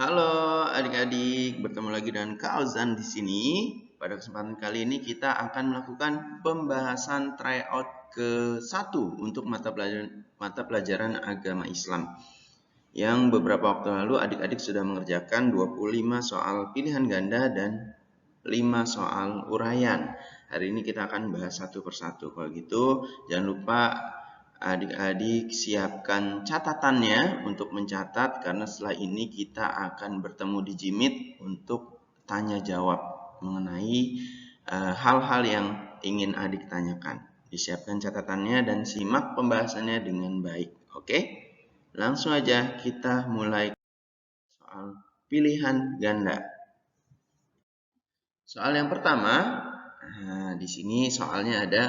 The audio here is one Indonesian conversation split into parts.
Halo adik-adik, bertemu lagi dengan Kak Auzan di sini. Pada kesempatan kali ini kita akan melakukan pembahasan tryout ke-1 untuk mata pelajaran agama Islam. Yang beberapa waktu lalu adik-adik sudah mengerjakan 25 soal pilihan ganda dan 5 soal uraian. Hari ini kita akan bahas satu persatu. Kalau gitu, jangan lupa adik-adik siapkan catatannya untuk mencatat, karena setelah ini kita akan bertemu di Jimit untuk tanya jawab mengenai hal-hal yang ingin adik tanyakan. Disiapkan catatannya dan simak pembahasannya dengan baik. Oke? Langsung aja kita mulai soal pilihan ganda. Soal yang pertama, di sini soalnya ada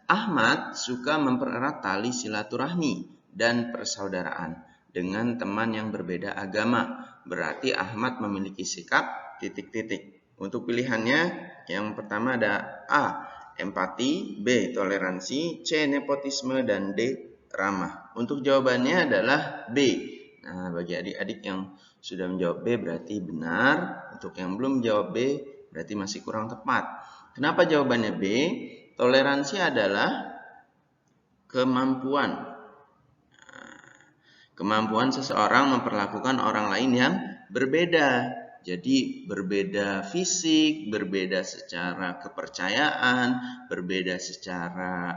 Ahmad suka mempererat tali silaturahmi dan persaudaraan dengan teman yang berbeda agama. Berarti Ahmad memiliki sikap ... Untuk pilihannya yang pertama ada A. Empati, B. Toleransi, C. Nepotisme, dan D. Ramah. Untuk jawabannya adalah B. Nah, bagi adik-adik yang sudah menjawab B berarti benar. Untuk yang belum menjawab B berarti masih kurang tepat. Kenapa jawabannya B? Toleransi adalah kemampuan seseorang memperlakukan orang lain yang berbeda. Jadi berbeda fisik, berbeda secara kepercayaan, berbeda secara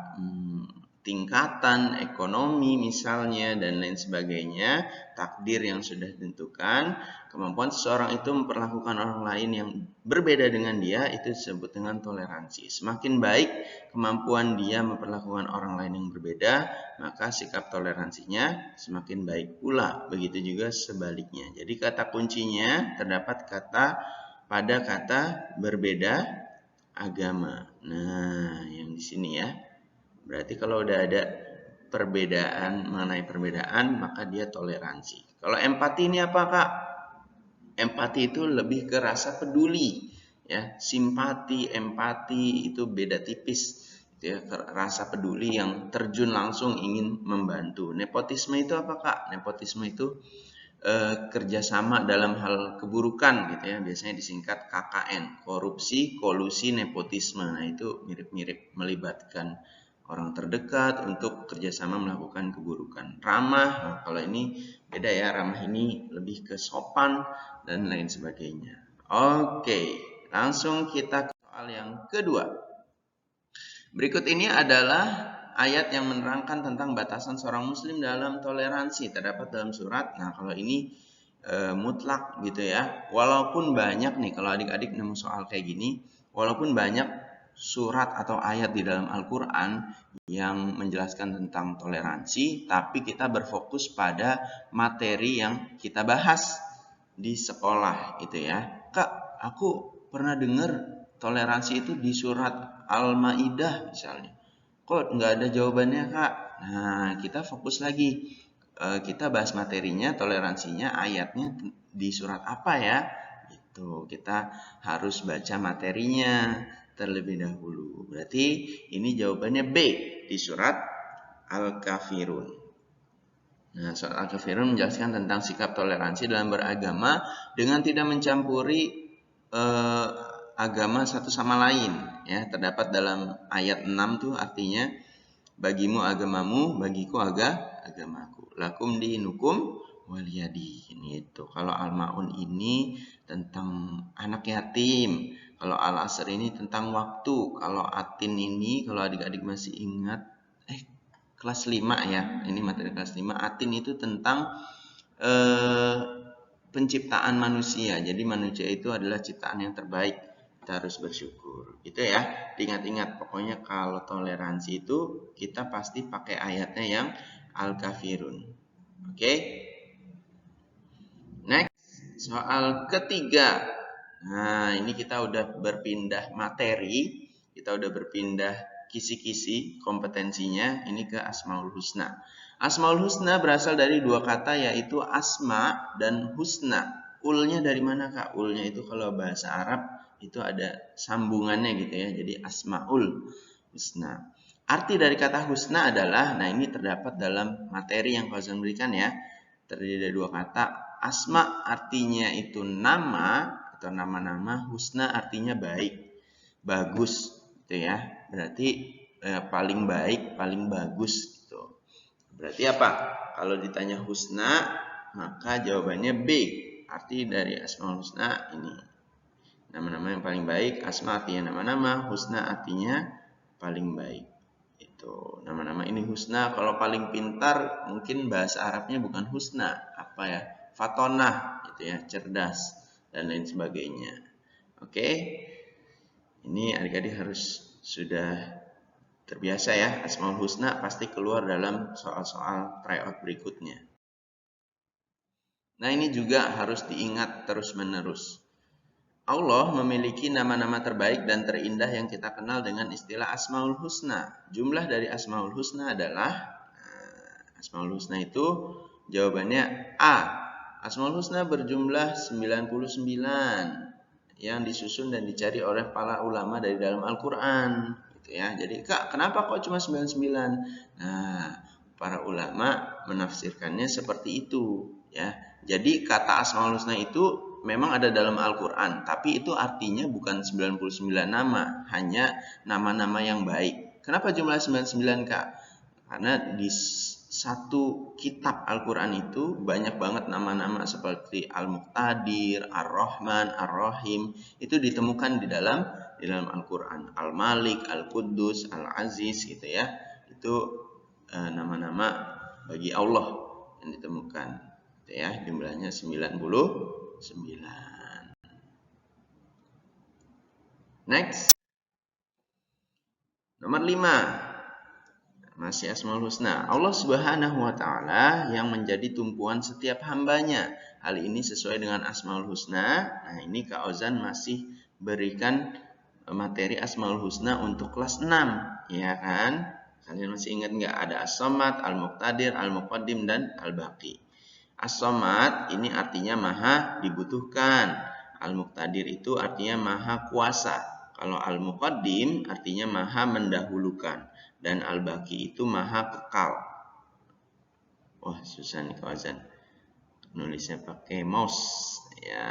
tingkatan ekonomi misalnya, dan lain sebagainya, takdir yang sudah ditentukan. Kemampuan seseorang itu memperlakukan orang lain yang berbeda dengan dia itu disebut dengan toleransi. Semakin baik kemampuan dia memperlakukan orang lain yang berbeda, maka sikap toleransinya semakin baik pula. Begitu juga sebaliknya. Jadi kata kuncinya terdapat pada kata berbeda agama. Nah, yang di sini ya. Berarti kalau udah ada perbedaan, mengenai perbedaan, maka dia toleransi. Kalau empati ini apa, Kak? Empati itu lebih ke rasa peduli, ya. Simpati, empati itu beda tipis, ya. Rasa peduli yang terjun langsung ingin membantu. Nepotisme itu apa, Kak? Nepotisme itu kerjasama dalam hal keburukan, gitu ya. Biasanya disingkat KKN, korupsi, kolusi, nepotisme. Nah, itu mirip-mirip melibatkan orang terdekat untuk kerjasama melakukan keburukan. Ramah, nah kalau ini beda ya, ramah ini lebih ke sopan dan lain sebagainya. Oke, langsung kita ke soal yang kedua. Berikut ini adalah ayat yang menerangkan tentang batasan seorang muslim dalam toleransi, terdapat dalam surat. Nah, kalau ini mutlak gitu ya. Walaupun banyak nih, kalau adik-adik nemu soal kayak gini, walaupun banyak surat atau ayat di dalam Al-Quran yang menjelaskan tentang toleransi, tapi kita berfokus pada materi yang kita bahas di sekolah gitu ya. Kak, aku pernah dengar toleransi itu di surat Al-Maidah misalnya. Kok nggak ada jawabannya, Kak? Nah, kita fokus lagi. Kita bahas materinya, toleransinya, ayatnya di surat apa ya? Itu kita harus baca materinya terlebih dahulu. Berarti ini jawabannya B di surat Al-Kafirun. Nah, surat Al-Kafirun menjelaskan tentang sikap toleransi dalam beragama dengan tidak mencampuri agama satu sama lain, ya. Terdapat dalam ayat 6 tuh artinya bagimu agamamu, bagiku agamaku. Lakum dinukum waliyadin. Itu. Kalau Al-Maun ini tentang anak yatim. Kalau Al-Asr ini tentang waktu. Kalau Atin ini, kalau adik-adik masih ingat, kelas 5 ya. Ini materi kelas 5. Atin itu tentang penciptaan manusia. Jadi manusia itu adalah ciptaan yang terbaik. Kita harus bersyukur. Itu ya. Ingat-ingat, pokoknya kalau toleransi itu kita pasti pakai ayatnya yang Al-Kafirun. Oke? Next, soal ketiga. Nah, ini kita udah berpindah materi. Kita udah berpindah kisi-kisi kompetensinya. Ini ke Asmaul Husna. Asmaul Husna berasal dari dua kata, yaitu asma dan husna. Ulnya dari mana, Kak? Ulnya itu kalau bahasa Arab itu ada sambungannya gitu ya. Jadi Asmaul Husna. Arti dari kata husna adalah, nah ini terdapat dalam materi yang Fauzan berikan ya. Terdiri dari dua kata, Asma artinya itu nama atau nama-nama, husna artinya baik, bagus gitu ya. Berarti paling baik, paling bagus gitu. Berarti apa? Kalau ditanya husna, maka jawabannya B. Arti dari Asmaul Husna ini nama-nama yang paling baik. Asma artinya nama-nama, husna artinya paling baik. Itu nama-nama ini husna. Kalau paling pintar mungkin bahasa Arabnya bukan husna, apa ya? Fatonah gitu ya, cerdas dan lain sebagainya. Oke. Ini adik-adik harus sudah terbiasa ya, Asmaul Husna pasti keluar dalam soal-soal tryout berikutnya. Nah, ini juga harus diingat terus-menerus. Allah memiliki nama-nama terbaik dan terindah yang kita kenal dengan istilah Asmaul Husna. Jumlah dari Asmaul Husna adalah, Asmaul Husna itu jawabannya A. Asmaul Husna berjumlah 99 yang disusun dan dicari oleh para ulama dari dalam Al-Quran. Gitu ya. Jadi, Kak, kenapa kok cuma 99? Nah, para ulama menafsirkannya seperti itu. Ya. Jadi, kata Asmaul Husna itu memang ada dalam Al-Quran, tapi itu artinya bukan 99 nama, hanya nama-nama yang baik. Kenapa jumlah 99, Kak? Karena di satu kitab Al-Quran itu banyak banget nama-nama seperti Al-Muqtadir, Ar-Rahman, Ar-Rahim, itu ditemukan di dalam Al-Quran. Al-Malik, Al-Quddus, Al-Aziz gitu ya. Itu nama-nama bagi Allah yang ditemukan. Gitu ya, jumlahnya 99. Next. Nomor 5. Masih Asmaul Husna. Allah Subhanahu wa Ta'ala yang menjadi tumpuan setiap hambanya. Hal ini sesuai dengan Asmaul Husna. Nah, ini Kak Ozan masih berikan materi Asmaul Husna untuk kelas 6. Ya kan? Kalian masih ingat nggak? Ada As-Samad, Al-Muqtadir, Al-Muqaddim, dan Al-Baqi. As-Samad ini artinya maha dibutuhkan. Al-Muqtadir itu artinya maha kuasa. Kalau Al-Muqaddim artinya maha mendahulukan. Dan Al-Baqi itu maha kekal. Wah, susah nih kawan. Nulisnya pakai mouse. Ya,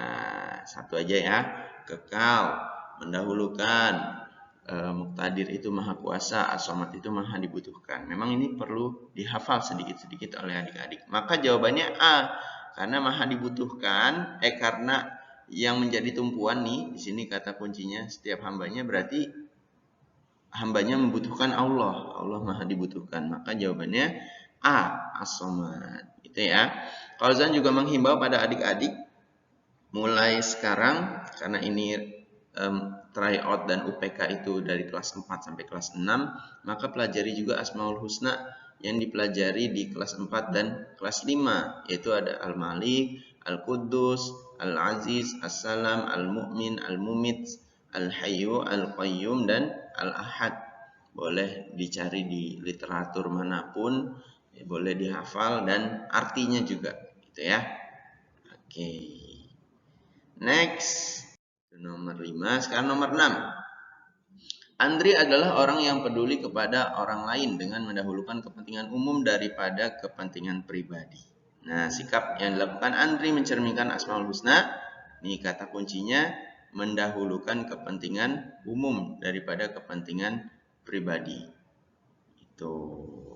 satu aja ya. Kekal, mendahulukan. Muqtadir itu maha kuasa, As-Samad itu maha dibutuhkan. Memang ini perlu dihafal sedikit-sedikit oleh adik-adik. Maka jawabannya A, karena maha dibutuhkan, karena yang menjadi tumpuan nih, di sini kata kuncinya setiap hambanya, berarti hambanya membutuhkan Allah. Allah maha dibutuhkan. Maka jawabannya A, As-Samad. Gitu ya. Qauzan juga menghimbau pada adik-adik mulai sekarang, karena ini tryout dan UPK itu dari kelas 4 sampai kelas 6, maka pelajari juga Asmaul Husna yang dipelajari di kelas 4 dan kelas 5, yaitu ada Al-Malik, Al-Quddus, Al-Aziz, As-Salam, Al-Mu'min, Al-Mumit, Al-Hayyu, Al-Qayyum, dan Al-Ahad. Boleh dicari di literatur manapun, boleh dihafal dan artinya juga, gitu ya. Oke. Next. Nomor 5, sekarang nomor 6. Andri adalah orang yang peduli kepada orang lain dengan mendahulukan kepentingan umum daripada kepentingan pribadi. Nah, sikap yang dilakukan Andri mencerminkan Asmaul Husna. Ini kata kuncinya, mendahulukan kepentingan umum daripada kepentingan pribadi. Itu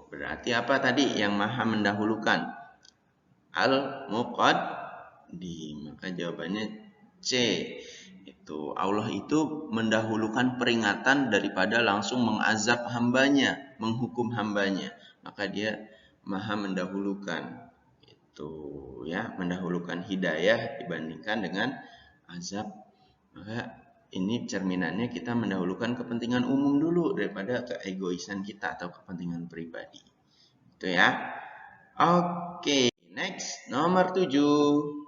berarti apa tadi yang maha mendahulukan? Al-Muqaddim. Maka jawabannya C. Itu Allah itu mendahulukan peringatan daripada langsung mengazab hambanya, menghukum hambanya. Maka dia maha mendahulukan. Itu ya, mendahulukan hidayah dibandingkan dengan azab. Maka ini cerminannya kita mendahulukan kepentingan umum dulu daripada keegoisan kita atau kepentingan pribadi. Itu ya. Oke, next nomor 7.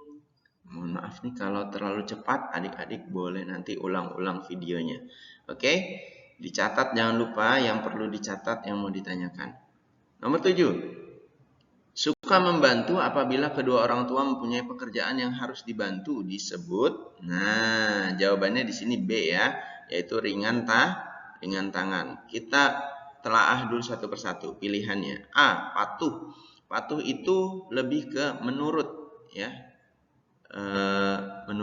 Mohon maaf nih kalau terlalu cepat, adik-adik boleh nanti ulang-ulang videonya. Oke, dicatat jangan lupa yang perlu dicatat yang mau ditanyakan. Nomor 7. Suka membantu apabila kedua orang tua mempunyai pekerjaan yang harus dibantu disebut. Nah, jawabannya di sini B ya, yaitu ringan tangan. Kita telaah dulu satu persatu pilihannya. A, patuh. Patuh itu lebih ke menurut ya.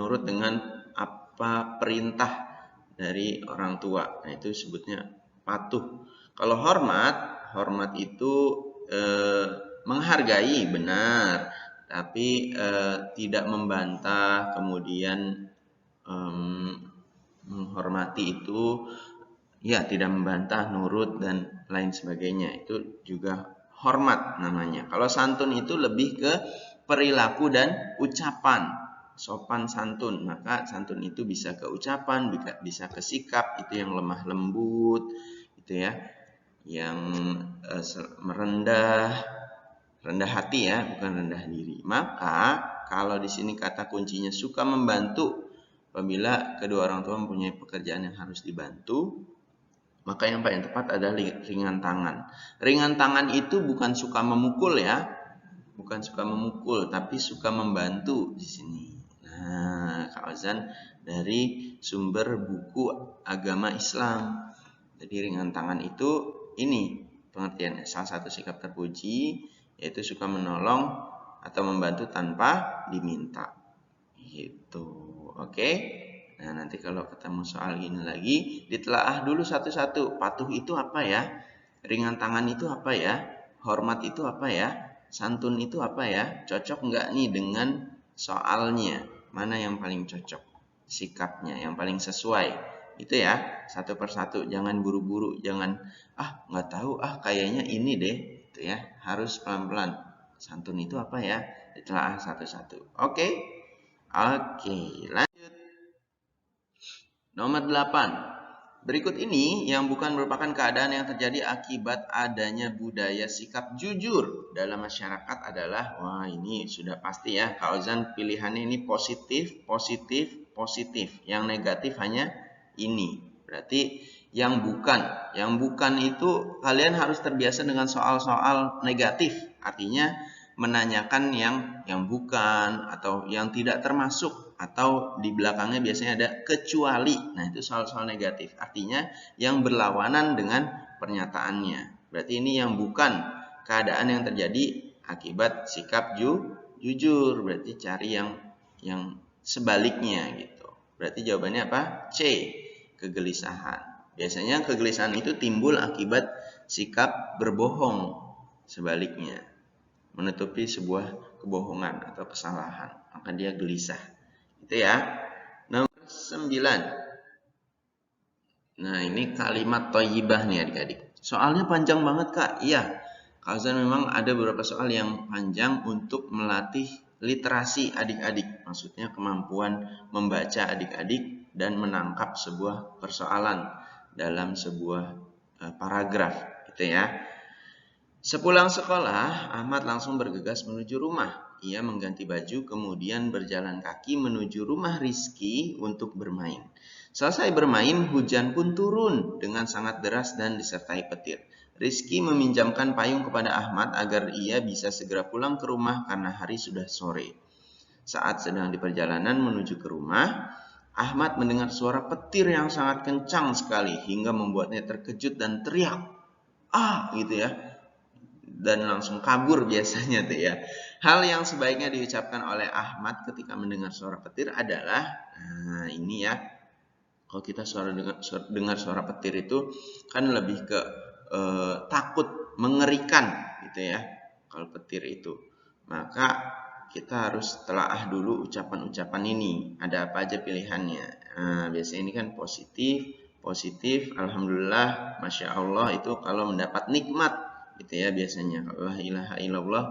menurut dengan apa perintah dari orang tua. Nah, itu sebutnya patuh. Kalau hormat itu menghargai, benar, tapi tidak membantah, kemudian menghormati itu ya tidak membantah, nurut dan lain sebagainya. Itu juga hormat namanya. Kalau santun itu lebih ke perilaku dan ucapan, sopan santun. Maka santun itu bisa ke ucapan, bisa ke sikap, itu yang lemah lembut, itu ya, yang rendah hati ya, bukan rendah diri. Maka kalau di sini kata kuncinya suka membantu, apabila kedua orang tua mempunyai pekerjaan yang harus dibantu, maka yang paling tepat adalah ringan tangan. Ringan tangan itu bukan suka memukul ya, bukan suka memukul, tapi suka membantu di sini. Nah, Kak Ozan dari sumber buku agama Islam. Jadi ringan tangan itu ini pengertiannya. Salah satu sikap terpuji yaitu suka menolong atau membantu tanpa diminta. Gitu. Oke. Nah, nanti kalau ketemu soal ini lagi, ditelaah dulu satu-satu. Patuh itu apa ya? Ringan tangan itu apa ya? Hormat itu apa ya? Santun itu apa ya? Cocok nggak nih dengan soalnya? Mana yang paling cocok? Sikapnya, yang paling sesuai. Itu ya, satu persatu. Jangan buru-buru, jangan nggak tahu, kayaknya ini deh. Itu ya, harus pelan-pelan. Santun itu apa ya? Ditelaah satu-satu. Oke, lanjut. Nomor 8. Berikut ini yang bukan merupakan keadaan yang terjadi akibat adanya budaya sikap jujur dalam masyarakat adalah, wah ini sudah pasti ya, Kak Ozan pilihannya ini positif, positif, positif. Yang negatif hanya ini. Berarti yang bukan itu kalian harus terbiasa dengan soal-soal negatif. Artinya menanyakan yang bukan atau yang tidak termasuk, atau di belakangnya biasanya ada kecuali. Nah, itu soal-soal negatif. Artinya yang berlawanan dengan pernyataannya. Berarti ini yang bukan keadaan yang terjadi akibat sikap jujur. Berarti cari yang sebaliknya gitu. Berarti jawabannya apa? C, kegelisahan. Biasanya kegelisahan itu timbul akibat sikap berbohong. Sebaliknya, menutupi sebuah kebohongan atau kesalahan, maka dia gelisah. Itu ya. Nomor 9. Nah, ini kalimat thayyibah nih adik-adik. Soalnya panjang banget, Kak. Iya. Kak Ozan memang ada beberapa soal yang panjang untuk melatih literasi adik-adik. Maksudnya kemampuan membaca adik-adik dan menangkap sebuah persoalan dalam sebuah paragraf, gitu ya. Sepulang sekolah, Ahmad langsung bergegas menuju rumah. Ia mengganti baju, kemudian berjalan kaki menuju rumah Rizky untuk bermain. Selesai bermain, hujan pun turun dengan sangat deras dan disertai petir. Rizky meminjamkan payung kepada Ahmad agar ia bisa segera pulang ke rumah karena hari sudah sore. Saat sedang di perjalanan menuju ke rumah, Ahmad mendengar suara petir yang sangat kencang sekali hingga membuatnya terkejut dan teriak, gitu ya. Dan langsung kabur biasanya tuh ya. Hal yang sebaiknya diucapkan oleh Ahmad ketika mendengar suara petir adalah, nah ini ya, kalau kita dengar suara petir itu kan lebih ke takut, mengerikan gitu ya. Kalau petir itu, maka kita harus telaah dulu ucapan-ucapan ini. Ada apa aja pilihannya? Nah, biasanya ini kan positif, alhamdulillah, masya Allah, itu kalau mendapat nikmat gitu ya biasanya. La ilaha illallah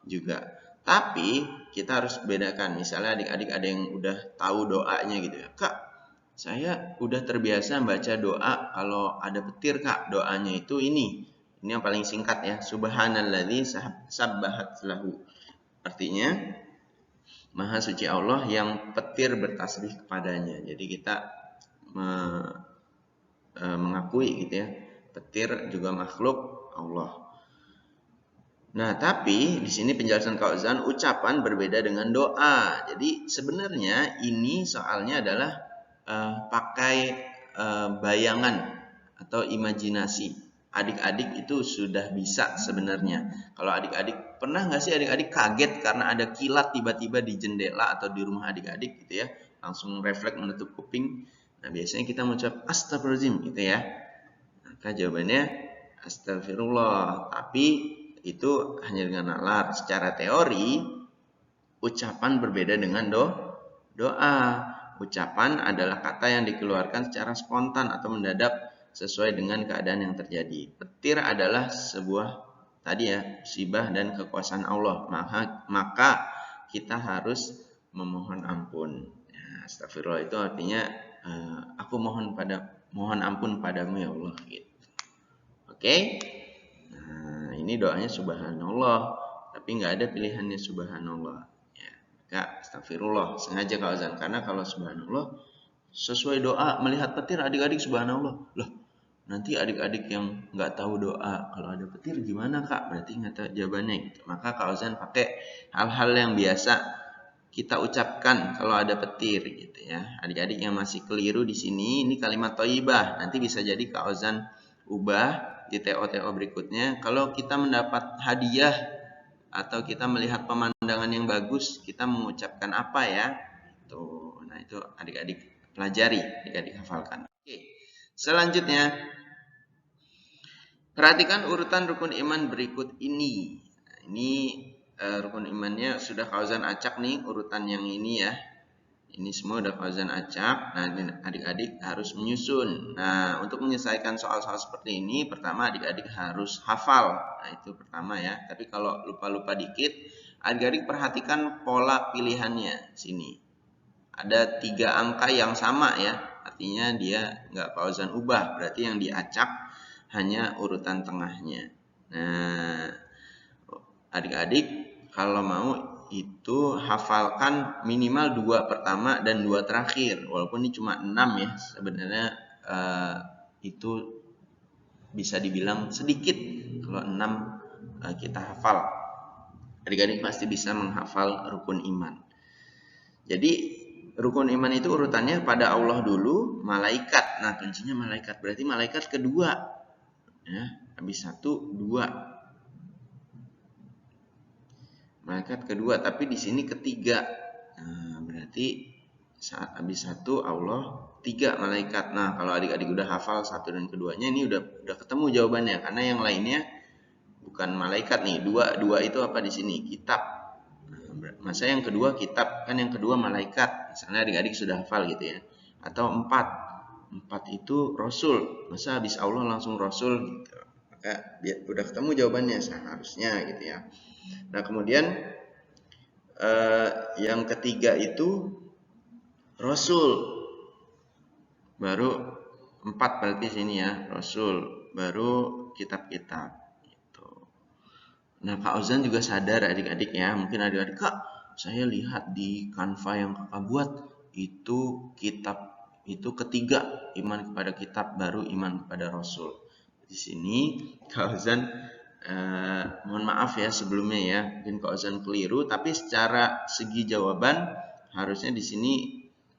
juga. Tapi kita harus bedakan. Misalnya adik-adik ada yang udah tahu doanya gitu ya. Kak, saya udah terbiasa baca doa kalau ada petir, Kak. Doanya itu ini. Ini yang paling singkat ya. Subhanalladzi sabbahat lahu. Artinya Maha suci Allah yang petir bertasbih kepadanya. Jadi kita mengakui gitu ya. Petir juga makhluk Allah. Nah, tapi di sini penjelasan Kak Ozan, ucapan berbeda dengan doa. Jadi sebenarnya ini soalnya adalah pakai bayangan atau imajinasi. Adik-adik itu sudah bisa sebenarnya. Kalau adik-adik, pernah nggak sih adik-adik kaget karena ada kilat tiba-tiba di jendela atau di rumah adik-adik gitu ya? langsung refleks menutup kuping. Nah, biasanya kita mengucap astagfirullahaladzim gitu ya. Maka jawabannya astagfirullah. Tapi itu hanya dengan nalar. Secara teori, ucapan berbeda dengan doa. Ucapan adalah kata yang dikeluarkan secara spontan atau mendadak sesuai dengan keadaan yang terjadi. Petir adalah sebuah tadi ya, musibah dan kekuasaan Allah. Maka kita harus memohon ampun. Ya, astagfirullah itu artinya aku mohon ampun padamu ya Allah gitu. Oke. Nah, ini doanya subhanallah, tapi nggak ada pilihannya subhanallah. Ya, maka astagfirullah sengaja Kak Ozan, karena kalau subhanallah sesuai doa melihat petir adik-adik subhanallah. Loh, nanti adik-adik yang nggak tahu doa kalau ada petir gimana Kak? Berarti nggak tahu jawabannya gitu. Maka Kak Ozan pakai hal-hal yang biasa kita ucapkan kalau ada petir gitu ya. Adik-adik yang masih keliru di sini, ini kalimat thayyibah. Nanti bisa jadi Kak Ozan ubah di TO-TO berikutnya. Kalau kita mendapat hadiah atau kita melihat pemandangan yang bagus, kita mengucapkan apa ya? Tuh, nah itu adik-adik pelajari, adik-adik hafalkan. Oke. Selanjutnya, perhatikan urutan rukun iman berikut ini. Nah, ini rukun imannya sudah Kauzan acak nih, urutan yang ini ya. Ini semua udah Kauzan acak. Nah, adik-adik harus menyusun. Nah, untuk menyelesaikan soal-soal seperti ini, pertama adik-adik harus hafal. Nah, itu pertama ya. Tapi kalau lupa-lupa dikit, adik-adik perhatikan pola pilihannya sini. Ada 3 angka yang sama ya. Artinya dia nggak Kauzan ubah. Berarti yang diacak hanya urutan tengahnya. Nah, adik-adik kalau mau itu hafalkan minimal 2 pertama dan 2 terakhir. Walaupun ini cuma 6 ya, sebenarnya itu bisa dibilang sedikit kalau 6 kita hafal. Adik-adik pasti bisa menghafal rukun iman. Jadi rukun iman itu urutannya pada Allah dulu, malaikat. Nah, kuncinya malaikat. Berarti malaikat kedua. Ya, habis 1, 2. Malaikat kedua, tapi di sini ketiga. Nah, berarti saat habis 1 Allah, 3 malaikat. Nah, kalau adik-adik udah hafal 1 dan keduanya, ini udah ketemu jawabannya. Karena yang lainnya bukan malaikat nih. 2 itu apa di sini? Kitab. Nah, masa yang kedua kitab, kan yang kedua malaikat. Misalnya adik-adik sudah hafal gitu ya. Atau 4 itu Rasul. Masa habis Allah langsung Rasul gitu. Maka udah ketemu jawabannya seharusnya gitu ya. Nah, kemudian yang ketiga itu Rasul. Baru 4 berarti sini ya, Rasul. Baru kitab-kitab gitu. Nah, Kak Ozan juga sadar adik-adik ya. Mungkin adik-adik, Kak, saya lihat di Canva yang Kakak buat itu kitab itu ketiga, iman kepada kitab, baru iman kepada Rasul. Di sini Kak Ozan mohon maaf ya sebelumnya ya, mungkin Kak Ozan keliru, tapi secara segi jawaban harusnya di sini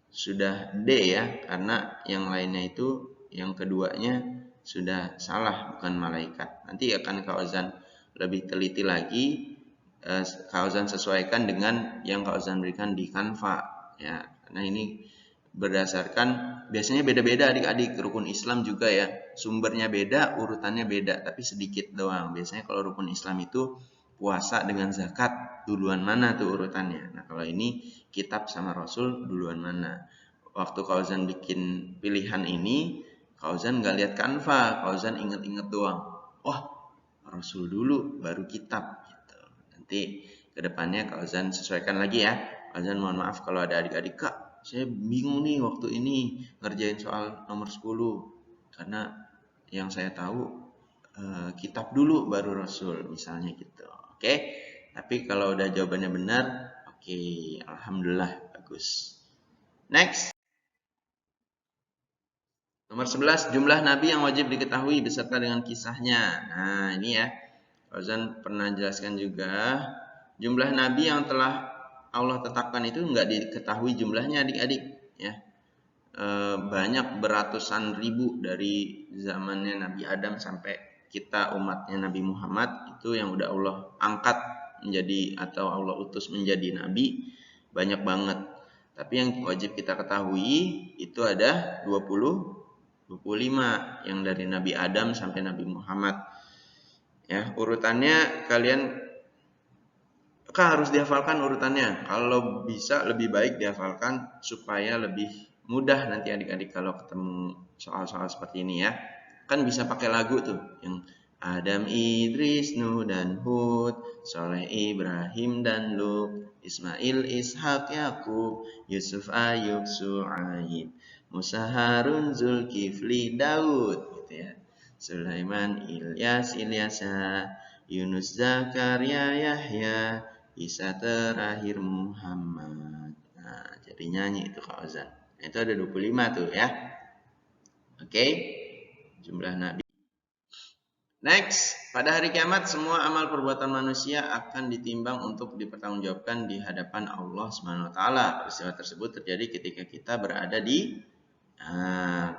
sudah D ya, karena yang lainnya itu yang keduanya sudah salah, bukan malaikat. Nanti akan Kak Ozan lebih teliti lagi, Kak Ozan sesuaikan dengan yang Kak Ozan berikan di Canva ya, karena ini berdasarkan biasanya beda-beda adik-adik. Rukun Islam juga ya, sumbernya beda, urutannya beda, tapi sedikit doang. Biasanya kalau rukun Islam itu puasa dengan zakat, duluan mana tuh urutannya. Nah, kalau ini kitab sama Rasul duluan mana. Waktu Kauzan bikin pilihan ini, Kauzan gak lihat Canva, Kauzan inget-inget doang. Wah, Rasul dulu baru kitab gitu. Nanti kedepannya Kauzan sesuaikan lagi ya. Kauzan mohon maaf kalau ada adik-adik, Kak, saya bingung nih waktu ini ngerjain soal nomor 10 karena yang saya tahu kitab dulu baru Rasul misalnya gitu. Oke. Tapi kalau udah jawabannya benar, oke, alhamdulillah bagus. Next. Nomor 11, jumlah nabi yang wajib diketahui beserta dengan kisahnya. Nah, ini ya. Fauzan pernah jelaskan juga, jumlah nabi yang telah Allah tetapkan itu nggak diketahui jumlahnya adik-adik ya. Banyak beratusan ribu dari zamannya Nabi Adam sampai kita umatnya Nabi Muhammad itu yang udah Allah angkat menjadi atau Allah utus menjadi nabi banyak banget. Tapi yang wajib kita ketahui itu ada 25 yang dari Nabi Adam sampai Nabi Muhammad. Ya, urutannya kalian harus dihafalkan urutannya. Kalau bisa lebih baik dihafalkan supaya lebih mudah nanti adik-adik kalau ketemu soal-soal seperti ini ya. Kan bisa pakai lagu tuh yang Adam, Idris, Nuh dan Hud, Soleh, Ibrahim dan Lut, Ismail, Ishak, Yakub, Yusuf, Ayub, Su'aib, Musa, Harun, Zulkifli, Daud gitu ya. Sulaiman, Ilyas, Ilyasa, Yunus, Zakaria, Yahya, Isa, terakhir Muhammad. Nah, jadi nyanyi itu Kak Ozan. Itu ada 25 tuh ya. Oke. Jumlah nabi. Next, pada hari kiamat semua amal perbuatan manusia akan ditimbang untuk dipertanggungjawabkan di hadapan Allah Subhanahu wa taala. Peristiwa tersebut terjadi ketika kita berada di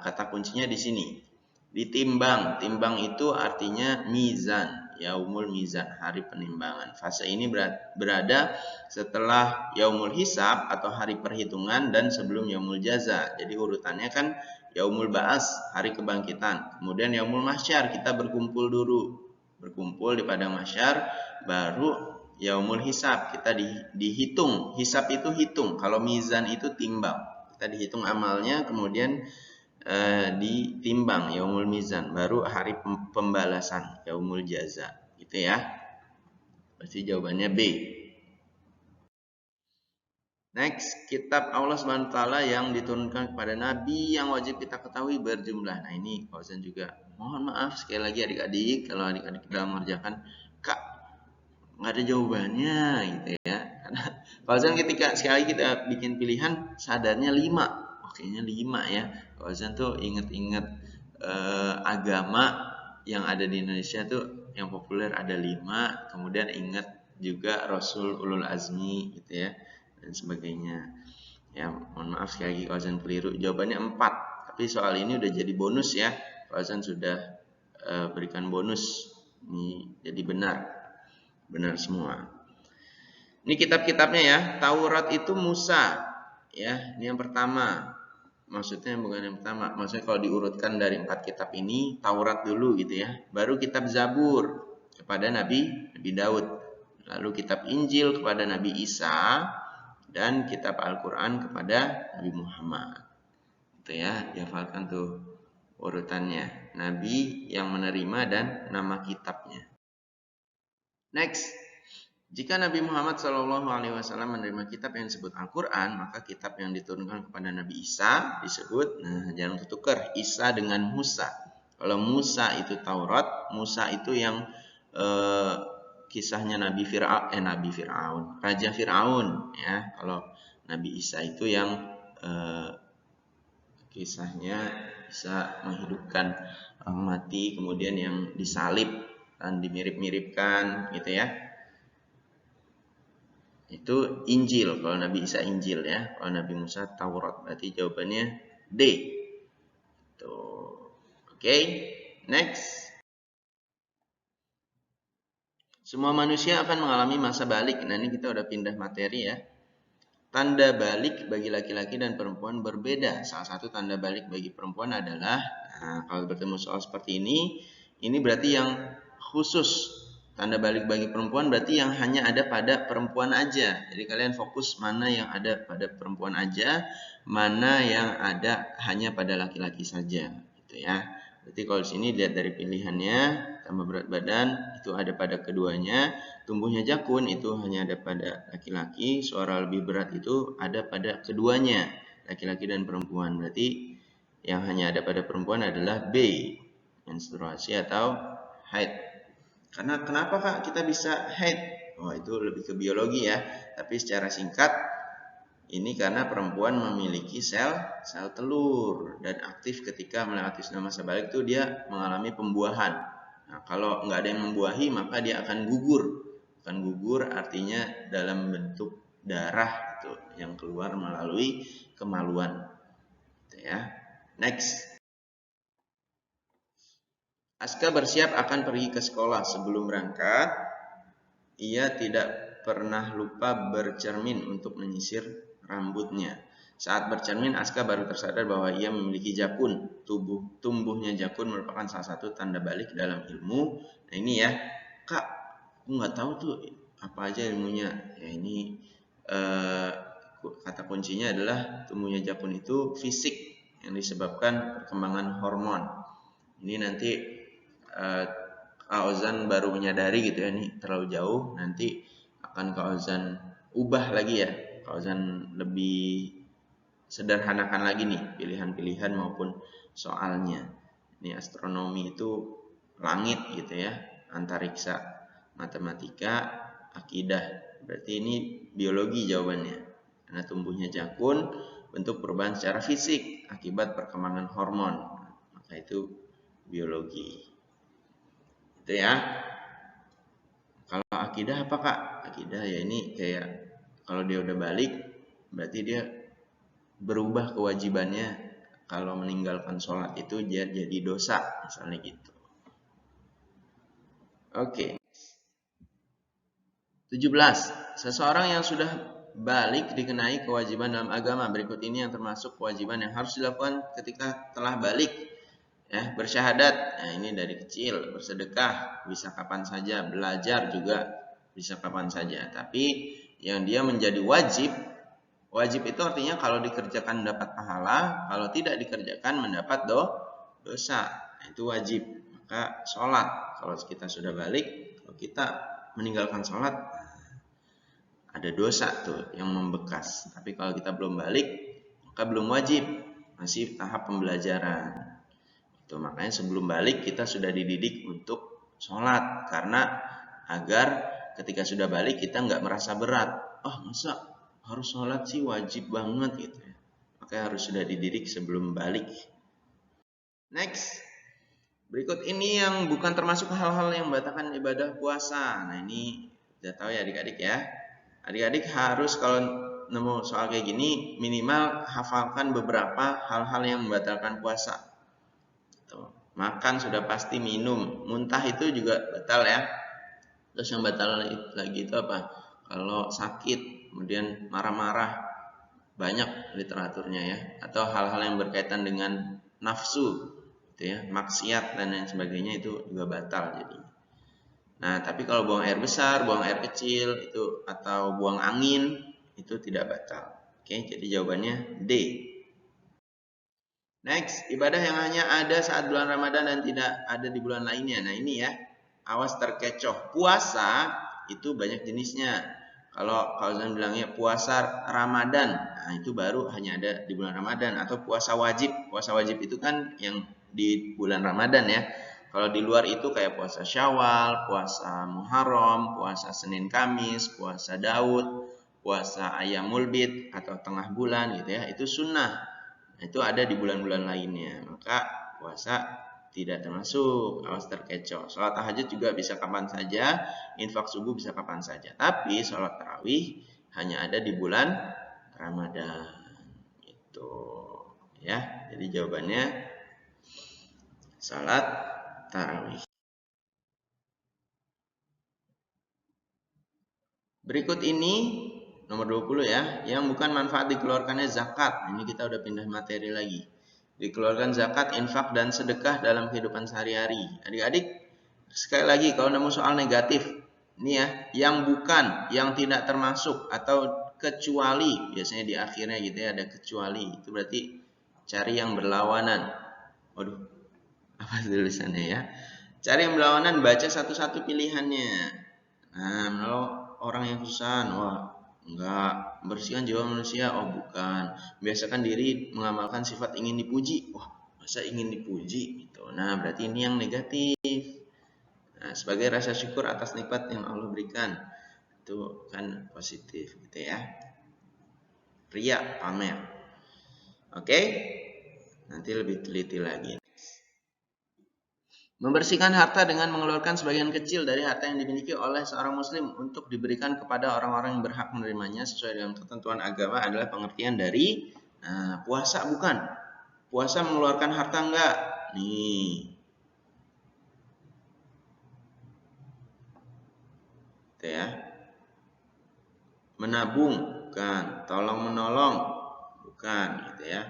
kata kuncinya di sini. Ditimbang. Timbang itu artinya mizan, yaumul mizan, hari penimbangan. Fase ini berada setelah yaumul hisab atau hari perhitungan dan sebelum yaumul jaza. Jadi urutannya kan yaumul ba'as, hari kebangkitan. Kemudian yaumul mahsyar, kita berkumpul dulu. Berkumpul di padang mahsyar, baru yaumul hisab, kita dihitung. Hisab itu hitung, kalau mizan itu timbang. Kita dihitung amalnya, kemudian ditimbang yaumul mizan, baru hari pembalasan yaumul jaza gitu ya. Pasti jawabannya B. Next, kitab Allah Subhanahu wa taala yang diturunkan kepada nabi yang wajib kita ketahui berjumlah. Nah, ini Fauzan juga mohon maaf sekali lagi adik-adik kalau adik-adik dalam mengerjakan Kak nggak ada jawabannya gitu ya. Karena Fauzan ketika sekali kita bikin pilihan sadarnya 5. Kayaknya 5 ya. Fauzan tuh inget-inget agama yang ada di Indonesia tuh yang populer ada 5. Kemudian inget juga Rasul Ulul Azmi gitu ya dan sebagainya. Ya mohon maaf sekali lagi Fauzan keliru. Jawabannya 4. Tapi soal ini udah jadi bonus ya. Fauzan sudah berikan bonus. Ini jadi benar semua. Ini kitab-kitabnya ya. Taurat itu Musa ya. Ini yang pertama. Maksudnya bukan yang pertama, maksudnya kalau diurutkan dari 4 kitab ini, Taurat dulu gitu ya. Baru kitab Zabur kepada Nabi Daud. Lalu kitab Injil kepada Nabi Isa dan kitab Al-Qur'an kepada Nabi Muhammad. Itu ya, dihafalkan tuh urutannya. Nabi yang menerima dan nama kitabnya. Next. Jika Nabi Muhammad SAW menerima kitab yang disebut Al-Quran, maka kitab yang diturunkan kepada Nabi Isa disebut, nah jangan ketukar, Isa dengan Musa. Kalau Musa itu Taurat, Musa itu yang kisahnya Nabi Fir'aun, Raja Fir'aun ya. Kalau Nabi Isa itu yang kisahnya bisa menghidupkan orang mati, kemudian yang disalib dan dimirip-miripkan gitu ya. Itu Injil, kalau Nabi Isa Injil ya, kalau Nabi Musa Taurat. Berarti jawabannya D. Tuh. Oke, next. Semua manusia akan mengalami masa balik. Nah, ini kita udah pindah materi ya. Tanda balik bagi laki-laki dan perempuan berbeda. Salah satu tanda balik bagi perempuan adalah, kalau bertemu soal seperti ini berarti yang khusus. Tanda balik bagi perempuan berarti yang hanya ada pada perempuan aja. Jadi kalian fokus mana yang ada pada perempuan aja, mana yang ada hanya pada laki-laki saja, gitu ya. Berarti kalau di sini lihat dari pilihannya, tambah berat badan itu ada pada keduanya, tumbuhnya jakun itu hanya ada pada laki-laki, suara lebih berat itu ada pada keduanya, laki-laki dan perempuan. Berarti yang hanya ada pada perempuan adalah B, menstruasi atau haid. Karena kenapa Kak kita bisa haid? Oh itu lebih ke biologi ya. Tapi secara singkat ini karena perempuan memiliki sel telur dan aktif ketika melewati masa balik itu dia mengalami pembuahan. Nah kalau nggak ada yang membuahi maka dia akan gugur. Akan gugur artinya dalam bentuk darah itu yang keluar melalui kemaluan. Gitu ya. Next. Aska bersiap akan pergi ke sekolah. Sebelum berangkat, ia tidak pernah lupa bercermin untuk menyisir rambutnya. Saat bercermin, Aska baru tersadar bahwa ia memiliki jakun. Tumbuhnya jakun merupakan salah satu tanda balik dalam ilmu. Nah ini ya, Kak, aku nggak tahu tuh apa aja ilmunya. Ya ini kata kuncinya adalah tumbuhnya jakun itu fisik yang disebabkan perkembangan hormon. Ini nanti Kak Ozan baru menyadari gitu ya, ini terlalu jauh. Nanti akan Kak Ozan ubah lagi ya. Kak Ozan lebih sederhanakan lagi nih pilihan-pilihan maupun soalnya. Ini astronomi itu langit gitu ya, antariksa, matematika, akidah. Berarti ini biologi jawabannya. Karena tumbuhnya jakun bentuk perubahan secara fisik akibat perkembangan hormon. Maka itu biologi. Itu ya. Kalau akidah apa Kak? Akidah ya ini kayak kalau dia udah balik berarti dia berubah kewajibannya, kalau meninggalkan sholat itu dia jadi dosa misalnya gitu. Oke. 17. Seseorang yang sudah balik dikenai kewajiban dalam agama. Berikut ini yang termasuk kewajiban yang harus dilakukan ketika telah balik. Ya, bersyahadat. Nah, ini dari kecil. Bersedekah bisa kapan saja, belajar juga bisa kapan saja. Tapi yang dia menjadi wajib, wajib itu artinya kalau dikerjakan mendapat pahala, kalau tidak dikerjakan mendapat dosa. Nah, itu wajib. Maka sholat, kalau kita sudah balik, kalau kita meninggalkan sholat, ada dosa tuh yang membekas. Tapi kalau kita belum balik, maka belum wajib, masih tahap pembelajaran. Itu makanya sebelum balik kita sudah dididik untuk sholat, karena agar ketika sudah balik kita nggak merasa berat. Oh masa harus sholat sih, wajib banget gitu ya. Makanya harus sudah dididik sebelum balik. Next, berikut ini yang bukan termasuk hal-hal yang membatalkan ibadah puasa. Nah ini udah tahu ya adik-adik ya. Adik-adik harus kalau nemu soal kayak gini minimal hafalkan beberapa hal-hal yang membatalkan puasa. Tuh. Makan sudah pasti, minum, muntah itu juga batal ya. Terus yang batal lagi itu apa? Kalau sakit, kemudian marah-marah, banyak literaturnya ya. Atau hal-hal yang berkaitan dengan nafsu, gitu ya, maksiat dan lain sebagainya itu juga batal jadi. Nah, tapi kalau buang air besar, buang air kecil itu atau buang angin itu tidak batal. Oke, jadi jawabannya D. Next, ibadah yang hanya ada saat bulan Ramadan dan tidak ada di bulan lainnya. Nah, ini ya. Awas terkecoh. Puasa itu banyak jenisnya. Kalau Zan bilangnya puasa Ramadan, nah itu baru hanya ada di bulan Ramadan. Atau puasa wajib. Puasa wajib itu kan yang di bulan Ramadan ya. Kalau di luar itu kayak puasa Syawal, puasa Muharram, puasa Senin Kamis, puasa Daud, puasa Ayyamul Bid atau tengah bulan gitu ya. Itu sunnah. Itu ada di bulan-bulan lainnya. Maka puasa tidak termasuk, awas terkecoh. Sholat tahajud juga bisa kapan saja, infak subuh bisa kapan saja. Tapi sholat tarawih hanya ada di bulan Ramadan. Itu ya. Jadi jawabannya sholat tarawih. Berikut ini nomor 20 ya, yang bukan manfaat dikeluarkannya zakat. Ini kita udah pindah materi lagi. Dikeluarkan zakat, infak, dan sedekah dalam kehidupan sehari-hari. Adik-adik, sekali lagi kalau nemu soal negatif, ini ya, yang bukan, yang tidak termasuk, atau kecuali, biasanya di akhirnya gitu ya, ada kecuali. Itu berarti cari yang berlawanan. Waduh, apa tulisannya ya? Cari yang berlawanan, baca satu-satu pilihannya. Nah, kalau orang yang kesusahan, wah, enggak. Bersihkan jiwa manusia, oh bukan. Biasakan diri mengamalkan sifat ingin dipuji, wah, masa ingin dipuji gitu. Nah, berarti ini yang negatif. Nah, sebagai rasa syukur atas nikmat yang Allah berikan, itu kan positif gitu ya. Ria, pamer. Oke? Nanti lebih teliti lagi. Membersihkan harta dengan mengeluarkan sebagian kecil dari harta yang dimiliki oleh seorang muslim untuk diberikan kepada orang-orang yang berhak menerimanya sesuai dengan ketentuan agama adalah pengertian dari puasa bukan. Puasa mengeluarkan harta enggak? Nih. Itu ya. Menabung bukan, tolong menolong Bukan gitu ya.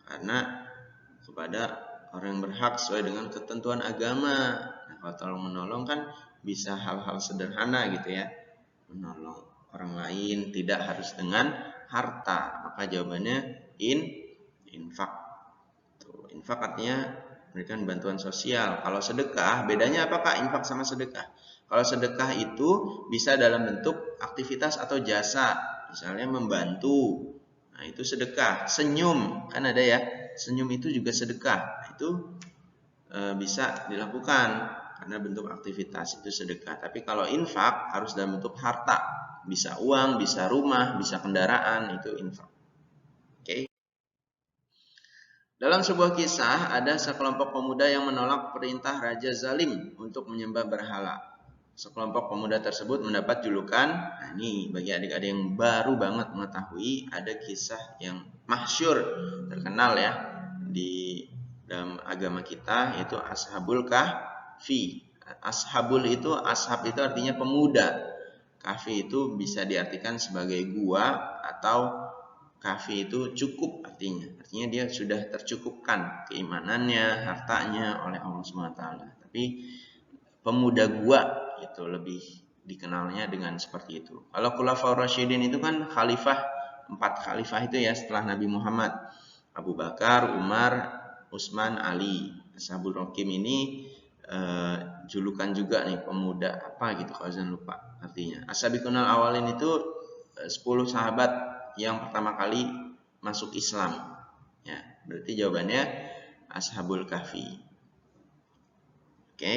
Karena kepada orang yang berhak sesuai dengan ketentuan agama. Nah, kalau tolong menolong kan bisa hal-hal sederhana gitu ya. Menolong orang lain tidak harus dengan harta. Maka jawabannya infak. Tuh, infak artinya memberikan bantuan sosial. Kalau sedekah, bedanya apakah infak sama sedekah? Kalau sedekah itu bisa dalam bentuk aktivitas atau jasa, misalnya membantu. Nah, itu sedekah. Senyum, kan ada ya. Senyum itu juga sedekah. Nah, itu bisa dilakukan karena bentuk aktivitas itu sedekah. Tapi kalau infak harus dalam bentuk harta. Bisa uang, bisa rumah, bisa kendaraan, itu infak. Oke. Dalam sebuah kisah, ada sekelompok pemuda yang menolak perintah Raja Zalim untuk menyembah berhala. Sekelompok pemuda tersebut mendapat julukan, nah ini bagi adik-adik yang baru banget mengetahui, ada kisah yang masyhur, terkenal ya, di dalam agama kita, yaitu Ashabul Kahfi. Ashab itu artinya pemuda. Kahfi itu bisa diartikan sebagai gua atau kafi itu cukup artinya dia sudah tercukupkan keimanannya, hartanya oleh Allah SWT. Tapi pemuda gua itu lebih dikenalnya dengan seperti itu. Kalau Khulafaur Rasyidin itu kan khalifah, 4 khalifah itu ya setelah Nabi Muhammad. Abu Bakar, Umar, Utsman, Ali. Ashabul Rakim ini julukan juga nih pemuda apa gitu kalau jangan lupa artinya. As-Sabiqunal Awalin itu 10 sahabat yang pertama kali masuk Islam. Ya, berarti jawabannya Ashabul Kahfi. Oke.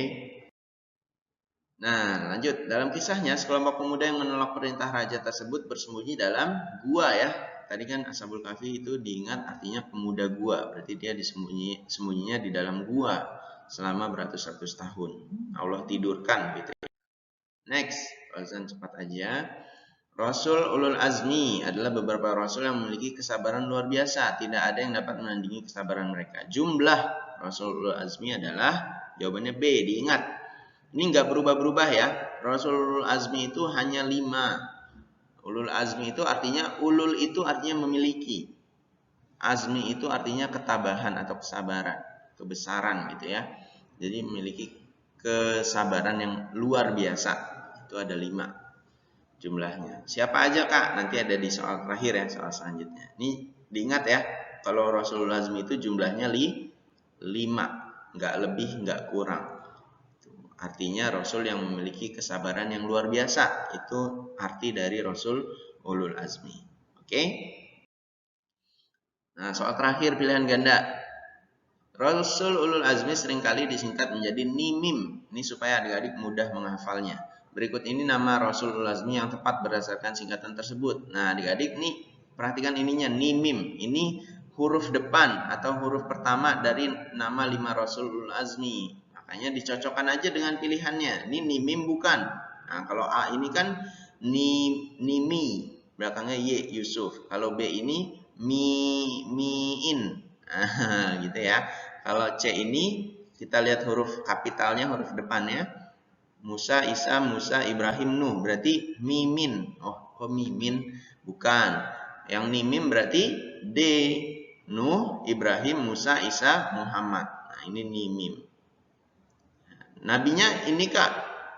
Nah, lanjut. Dalam kisahnya, sekelompok pemuda yang menolak perintah raja tersebut bersembunyi dalam gua ya. Tadi kan Ashabul Kahfi itu diingat artinya pemuda gua. Berarti dia sembunyinya di dalam gua selama beratus-ratus tahun. Allah tidurkan gitu ya. Next, Azan cepat aja. Rasul Ulul Azmi adalah beberapa rasul yang memiliki kesabaran luar biasa. Tidak ada yang dapat menandingi kesabaran mereka. Jumlah Rasul Ulul Azmi adalah jawabannya B. Diingat, ini nggak berubah-berubah ya. Rasul Ulul Azmi itu hanya 5. Ulul Azmi itu artinya, ulul itu artinya memiliki. Azmi itu artinya ketabahan atau kesabaran, kebesaran gitu ya. Jadi memiliki kesabaran yang luar biasa. Itu ada 5 jumlahnya. Siapa aja Kak? Nanti ada di soal terakhir ya, soal selanjutnya. Ini diingat ya, kalau Rasul Azmi itu jumlahnya 5, nggak lebih, nggak kurang. Artinya Rasul yang memiliki kesabaran yang luar biasa. Itu arti dari Rasul Ulul Azmi. Oke? Nah, soal terakhir pilihan ganda. Rasul Ulul Azmi seringkali disingkat menjadi Nimim. Ini supaya adik-adik mudah menghafalnya. Berikut ini nama Rasul Ulul Azmi yang tepat berdasarkan singkatan tersebut. Nah, adik-adik nih perhatikan ininya, Nimim. Ini huruf depan atau huruf pertama dari nama 5 Rasul Ulul Azmi. Makanya dicocokkan aja dengan pilihannya. Ini Nimim bukan. Nah, kalau A ini kan Nimi, belakangnya Y, Yusuf. Kalau B ini Miin. Nah, gitu ya. Kalau C ini kita lihat huruf kapitalnya, huruf depannya. Musa, Isa, Musa, Ibrahim, Nuh. Berarti Mimin. Oh, kok Mimin? Bukan. Yang Nimim berarti D. Nuh, Ibrahim, Musa, Isa, Muhammad. Nah, ini Nimim. Nabinya ini Kak.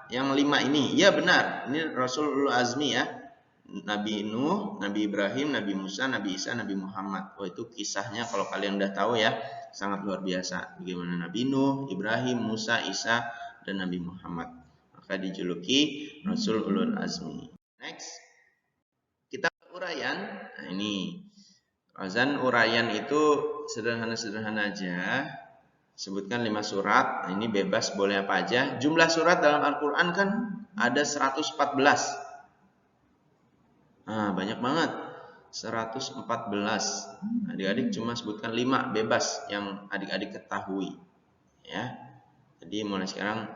Yang 5 ini. Ya benar. Ini Rasulul Azmi ya. Nabi Nuh, Nabi Ibrahim, Nabi Musa, Nabi Isa, Nabi Muhammad. Oh, itu kisahnya kalau kalian udah tahu ya, sangat luar biasa. Bagaimana Nabi Nuh, Ibrahim, Musa, Isa, dan Nabi Muhammad. Maka dijuluki Rasul Ulul Azmi. Next. Kita uraian. Nah, ini. Azan uraian itu sederhana-sederhana aja. Sebutkan 5 surat. Nah, ini bebas boleh apa aja. Jumlah surat dalam Al-Quran kan ada 114. Nah, banyak banget. 114. Adik-adik cuma sebutkan 5 bebas yang adik-adik ketahui. Ya. Jadi mulai sekarang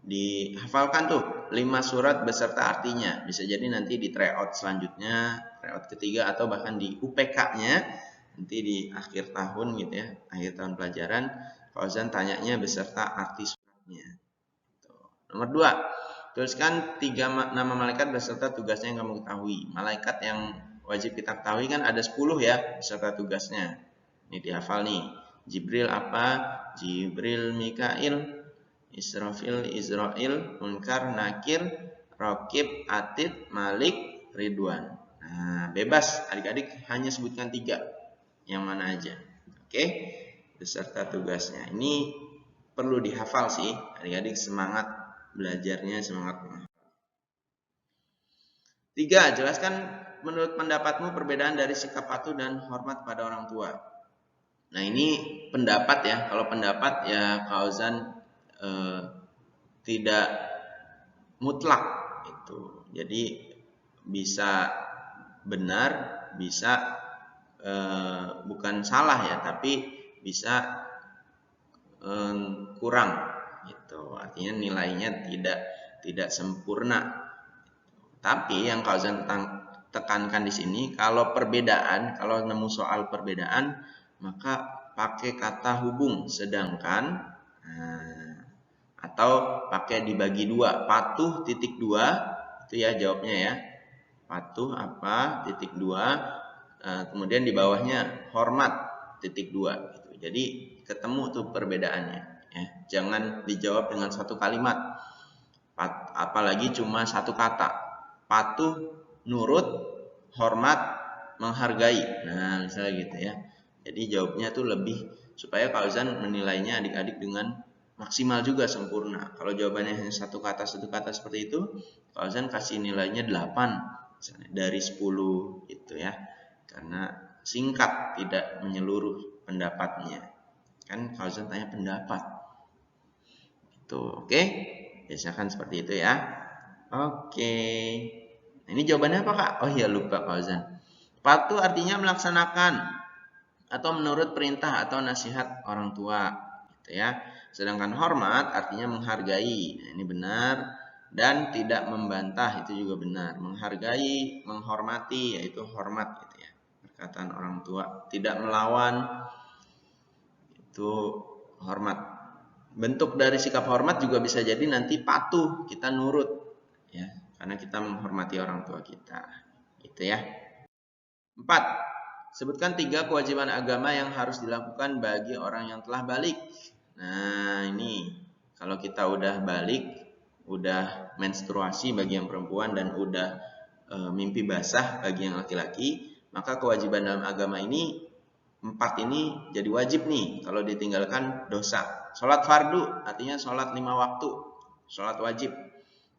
dihafalkan tuh 5 surat beserta artinya. Bisa jadi nanti di tryout selanjutnya, tryout ketiga atau bahkan di UPK-nya nanti di akhir tahun gitu ya, akhir tahun pelajaran, Fauzan tanyanya beserta arti suratnya. Nomor 2. Tuliskan 3 nama malaikat beserta tugasnya yang kamu ketahui. Malaikat yang wajib kita ketahui kan ada 10 ya beserta tugasnya. Ini dihafal nih. Jibril apa? Jibril, Mikail, Israfil, Israil, Munkar, Nakir, Raqib, Atid, Malik, Ridwan. Nah, bebas adik-adik hanya sebutkan 3. Yang mana aja. Oke? Beserta tugasnya. Ini perlu dihafal sih. Adik-adik semangat belajarnya, semangat menghafal. 3. Jelaskan menurut pendapatmu perbedaan dari sikap patuh dan hormat pada orang tua. Nah, ini pendapat ya. Kalau pendapat ya Fauzan tidak mutlak itu. Jadi bisa benar, bisa bukan salah ya, tapi bisa kurang gitu. Artinya nilainya tidak sempurna. Tapi yang Fauzan tekankan di sini, kalau perbedaan, kalau nemu soal perbedaan, maka pakai kata hubung, sedangkan atau pakai dibagi 2, patuh titik 2 itu ya jawabnya ya. Patuh apa titik 2, kemudian di bawahnya hormat titik 2 gitu. Jadi ketemu tuh perbedaannya ya. Jangan dijawab dengan satu kalimat. Apalagi cuma satu kata. Patuh, nurut, hormat, menghargai. Nah, misalnya gitu ya. Jadi jawabnya tuh lebih supaya Fauzan menilainya adik-adik dengan maksimal juga, sempurna. Kalau jawabannya hanya satu kata seperti itu, Fauzan kasih nilainya 8 misalnya, dari 10 gitu ya. Karena singkat, tidak menyeluruh pendapatnya. Kan Fauzan tanya pendapat. Itu, oke? Biasakan seperti itu ya. Oke. Nah, ini jawabannya apa, Kak? Oh iya, lupa Fauzan. Patuh artinya melaksanakan atau menurut perintah atau nasihat orang tua, gitu ya. Sedangkan hormat artinya menghargai. Nah, ini benar. Dan tidak membantah, itu juga benar. Menghargai, menghormati, yaitu hormat gitu ya. Perkataan orang tua. Tidak melawan, itu hormat. Bentuk dari sikap hormat juga bisa jadi nanti patuh, kita nurut ya, karena kita menghormati orang tua kita. Itu ya. 4. Sebutkan 3 kewajiban agama yang harus dilakukan bagi orang yang telah balik. Nah, ini kalau kita udah balik, udah menstruasi bagi yang perempuan dan udah mimpi basah bagi yang laki-laki, maka kewajiban dalam agama ini 4 ini jadi wajib nih. Kalau ditinggalkan dosa. Sholat fardu artinya sholat 5 waktu, sholat wajib.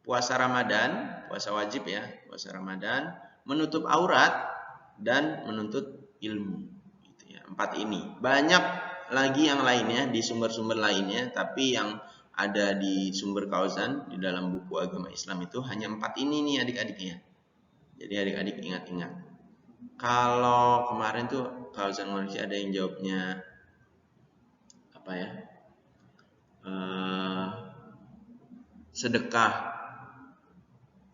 Puasa Ramadan, puasa wajib ya, puasa Ramadan, menutup aurat dan menuntut ilmu. Gitu ya, 4 ini. Banyak lagi yang lainnya di sumber-sumber lainnya, tapi yang ada di sumber Fauzan di dalam buku agama Islam itu hanya 4 ini nih adik-adiknya. Jadi adik-adik ingat-ingat. Kalau kemarin tuh Fauzan Malaysia ada yang jawabnya apa ya? Sedekah,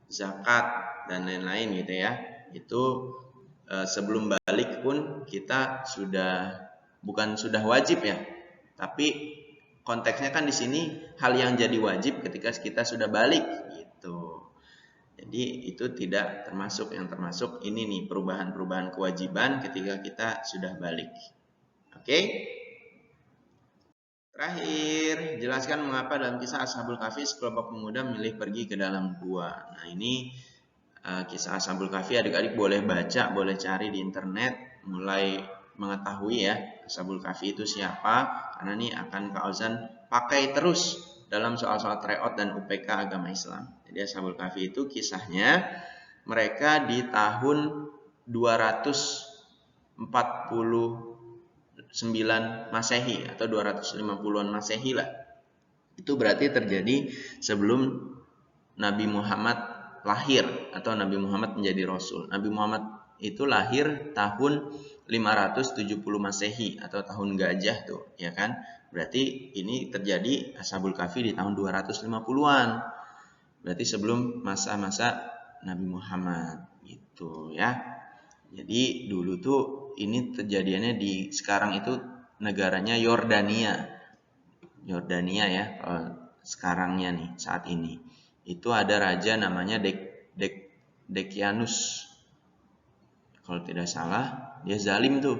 zakat dan lain-lain gitu ya. Itu sebelum balik pun kita bukan sudah wajib ya, tapi konteksnya kan di sini hal yang jadi wajib ketika kita sudah balik gitu. Jadi itu tidak termasuk, yang termasuk ini nih perubahan-perubahan kewajiban ketika kita sudah balik. Oke? Terakhir, jelaskan mengapa dalam kisah Ashabul Kahfi sekelompok pemuda memilih pergi ke dalam gua. Nah, ini kisah Ashabul Kahfi adik-adik boleh baca, boleh cari di internet, mulai mengetahui ya Ashabul Kahfi itu siapa, karena ini akan Kak Ozan pakai terus dalam soal-soal tryout dan UPK agama Islam. Jadi Ashabul Kahfi itu kisahnya mereka di tahun 249 Masehi atau 250-an Masehi lah. Itu berarti terjadi sebelum Nabi Muhammad lahir atau Nabi Muhammad menjadi Rasul. Nabi Muhammad itu lahir tahun 570 Masehi atau tahun gajah tuh, ya kan? Berarti ini terjadi Ashabul Kahfi di tahun 250-an. Berarti sebelum masa-masa Nabi Muhammad gitu ya. Jadi dulu tuh ini kejadiannya di sekarang itu negaranya Yordania. Yordania ya, sekarangnya nih saat ini. Itu ada raja namanya Dekianus. Kalau tidak salah, dia zalim tuh.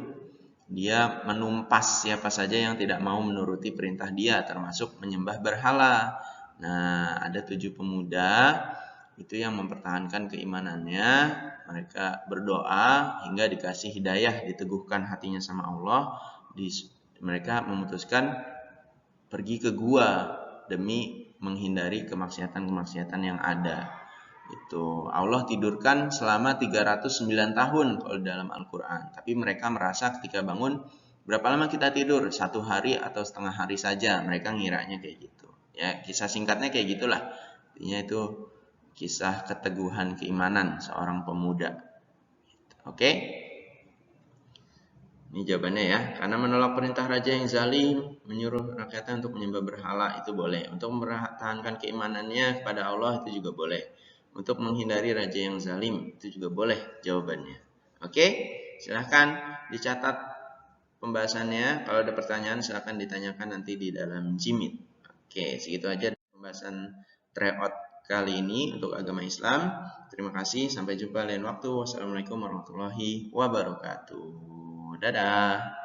Dia menumpas siapa saja yang tidak mau menuruti perintah dia, termasuk menyembah berhala. Nah, ada 7 pemuda itu yang mempertahankan keimanannya. Mereka berdoa hingga dikasih hidayah, diteguhkan hatinya sama Allah. Mereka memutuskan pergi ke gua demi menghindari kemaksiatan-kemaksiatan yang ada. Itu Allah tidurkan selama 309 tahun kalau dalam Al-Quran. Tapi mereka merasa ketika bangun, berapa lama kita tidur? 1 hari atau setengah hari saja. Mereka ngiranya kayak gitu. Ya, kisah singkatnya kayak gitulah. Intinya itu kisah keteguhan keimanan seorang pemuda. Oke? Ini jawabannya ya. Karena menolak perintah raja yang zalim, menyuruh rakyatnya untuk menyembah berhala itu boleh. Untuk mempertahankan keimanannya kepada Allah itu juga boleh. Untuk menghindari raja yang zalim itu juga boleh jawabannya. Oke? Silahkan dicatat pembahasannya. Kalau ada pertanyaan silahkan ditanyakan nanti di dalam Jimit. Oke, segitu aja pembahasan tryout kali ini untuk agama Islam. Terima kasih. Sampai jumpa lain waktu. Wassalamualaikum warahmatullahi wabarakatuh. Dadah.